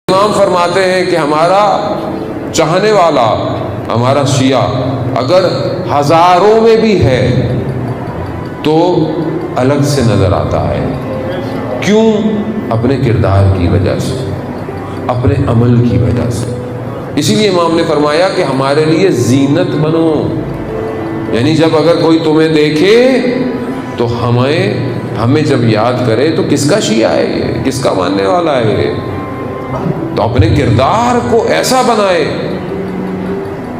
امام فرماتے ہیں کہ ہمارا چاہنے والا، ہمارا شیعہ اگر ہزاروں میں بھی ہے تو الگ سے نظر آتا ہے. کیوں؟ اپنے کردار کی وجہ سے، اپنے عمل کی وجہ سے. اسی لیے امام نے فرمایا کہ ہمارے لیے زینت بنو. یعنی جب اگر کوئی تمہیں دیکھے تو ہمیں جب یاد کرے تو کس کا شیعہ ہے یہ، کس کا ماننے والا ہے یہ. تو اپنے کردار کو ایسا بنائے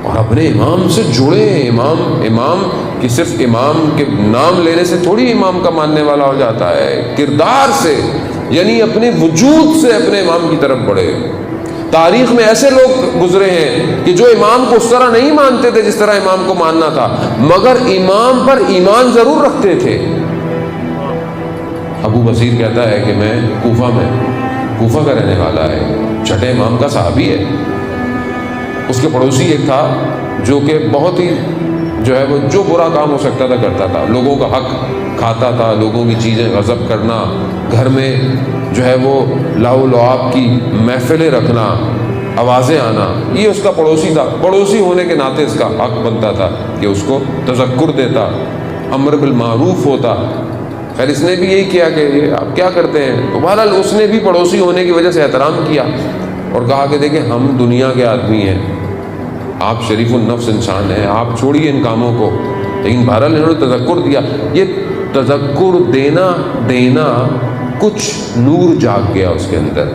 اور اپنے امام سے جڑے. امام کہ صرف امام کے نام لینے سے تھوڑی امام کا ماننے والا ہو جاتا ہے، کردار سے، یعنی اپنے وجود سے اپنے امام کی طرف بڑھے. تاریخ میں ایسے لوگ گزرے ہیں کہ جو امام کو اس طرح نہیں مانتے تھے جس طرح امام کو ماننا تھا، مگر امام پر ایمان ضرور رکھتے تھے. ابو بصیر کہتا ہے کہ میں کوفہ کا رہنے والا ہے، چھٹے امام کا صحابی ہے. اس کے پڑوسی ایک تھا جو کہ بہت ہی وہ جو برا کام ہو سکتا تھا کرتا تھا. لوگوں کا حق کھاتا تھا، لوگوں کی چیزیں غصب کرنا، گھر میں وہ لاؤ لعاب کی محفلیں رکھنا، آوازیں آنا. یہ اس کا پڑوسی تھا. پڑوسی ہونے کے ناطے اس کا حق بنتا تھا کہ اس کو تذکر دیتا، امر بالمعروف ہوتا. خیر اس نے بھی یہی کیا کہ یہ آپ کیا کرتے ہیں. تو بہرحال اس نے بھی پڑوسی ہونے کی وجہ سے احترام کیا اور کہا کہ دیکھیں ہم دنیا کے آدمی ہیں، آپ شریف النفس انسان ہیں، آپ چھوڑیے ان کاموں کو. لیکن بہرحال انہوں نے تذکر دیا. یہ تذکر دینا کچھ نور جاگ گیا اس کے اندر.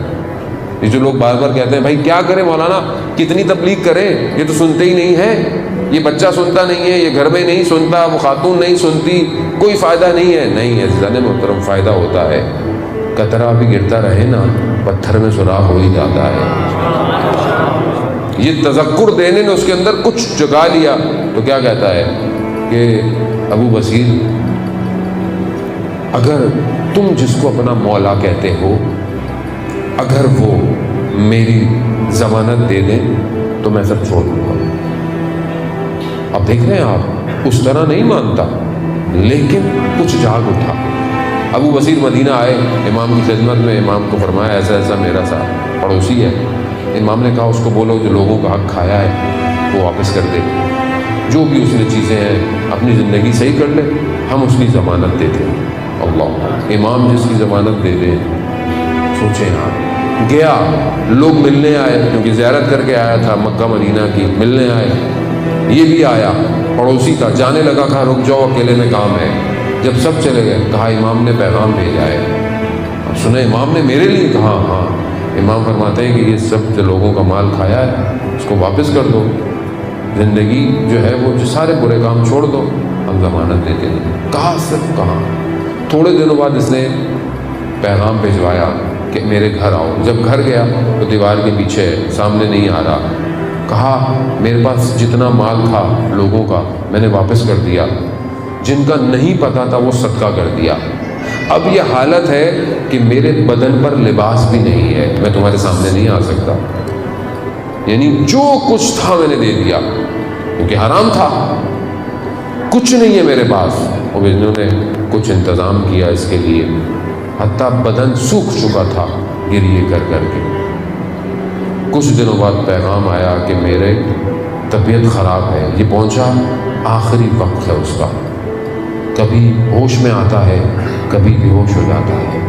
یہ جو لوگ بار بار کہتے ہیں بھائی کیا کریں مولانا، کتنی تبلیغ کریں، یہ تو سنتے ہی نہیں ہے، یہ بچہ سنتا نہیں ہے، یہ گھر میں نہیں سنتا، وہ خاتون نہیں سنتی، کوئی فائدہ نہیں ہے. نہیں عزیزان محترم، فائدہ ہوتا ہے. قطرہ بھی گرتا رہے نا، پتھر میں سوراخ ہو ہی جاتا ہے. یہ تذکر دینے نے اس کے اندر کچھ جگا لیا. تو کیا کہتا ہے کہ ابو بصیر، اگر تم جس کو اپنا مولا کہتے ہو اگر وہ میری ضمانت دے دیں تو میں سب چھوڑ دوں گا. اب دیکھ رہے ہیں آپ، اس طرح نہیں مانتا لیکن کچھ جاگ اٹھا. ابو بصیر مدینہ آئے امام کی خدمت میں. امام کو فرمایا ایسا ایسا میرا سا پڑوسی ہے. امام نے کہا اس کو بولو جو لوگوں کا حق کھایا ہے وہ واپس کر دے، جو بھی اس نے چیزیں ہیں اپنی زندگی صحیح کر لے، ہم اس کی ضمانت دیتے ہیں. اللہ، امام جس کی ضمانت دے دے. سوچیں آپ. گیا، لوگ ملنے آئے کیونکہ زیارت کر کے آیا تھا مکہ مدینہ کی، ملنے آئے. یہ بھی آیا، پڑوسی تھا، جانے لگا، کہا رک جاؤ اکیلے میں کام ہے. جب سب چلے گئے کہا امام نے پیغام بھیجا ہے. اب سنیں امام نے میرے لیے کہا. ہاں. امام فرماتے ہیں کہ یہ سب جو لوگوں کا مال کھایا ہے اس کو واپس کر دو، زندگی وہ جو سارے برے کام چھوڑ دو، ہم ضمانت دیتے ہیں. کہا صرف کہا. تھوڑے دنوں بعد اس نے پیغام بھیجوایا کہ میرے گھر آؤ. جب گھر گیا تو دیوار کے پیچھے سامنے نہیں آ رہا. کہا میرے پاس جتنا مال تھا لوگوں کا میں نے واپس کر دیا، جن کا نہیں پتا تھا وہ صدقہ کر دیا. اب یہ حالت ہے کہ میرے بدن پر لباس بھی نہیں ہے، میں تمہارے سامنے نہیں آ سکتا. یعنی جو کچھ تھا میں نے دے دیا کیونکہ حرام تھا. کچھ نہیں ہے میرے پاس. اور انہوں نے کچھ انتظام کیا اس کے لیے، حتیٰ بدن سوکھ چکا تھا گریے کر کر کے. کچھ دنوں بعد پیغام آیا کہ میرے طبیعت خراب ہے. یہ پہنچا، آخری وقت ہے اس کا. کبھی ہوش میں آتا ہے، کبھی بے ہوش ہو جاتا ہے،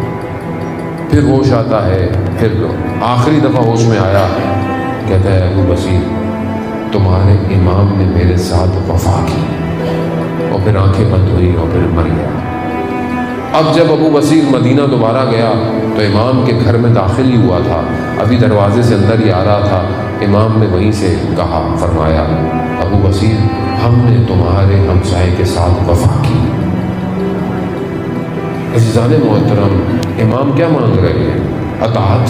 پھر ہوش آتا ہے، پھر آخری دفعہ ہوش میں آیا. کہتا ہے ابو بصیر تمہارے امام نے میرے ساتھ وفا کی. اور پھر آنکھیں بند ہوئی اور پھر مر گیا. اب جب ابو بصیر مدینہ دوبارہ گیا تو امام کے گھر میں داخل ہی ہوا تھا، ابھی دروازے سے اندر ہی آ رہا تھا. امام نے وہیں سے کہا، فرمایا ابو بصیر ہم نے تمہارے ہمسائے کے ساتھ وفا کی. عزیزان محترم، امام کیا مانگ رہے ہیں؟ اطاعت.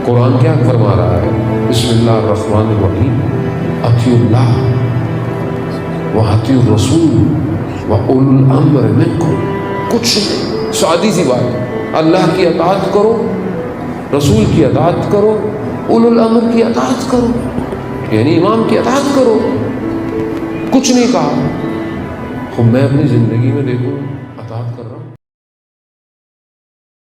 قرآن کیا فرما رہا ہے؟ بسم اللہ الرحمن الرحیم، اطیعوا اللہ واطیعوا الرسول واولی الامر منکم. کچھ نہیں، سادی سی بات. اللہ کی اطاعت کرو، رسول کی اطاعت کرو، اولو الامر کی اطاعت کرو، یعنی امام کی اطاعت کرو. کچھ نہیں کہا. خب میں اپنی زندگی میں دیکھوں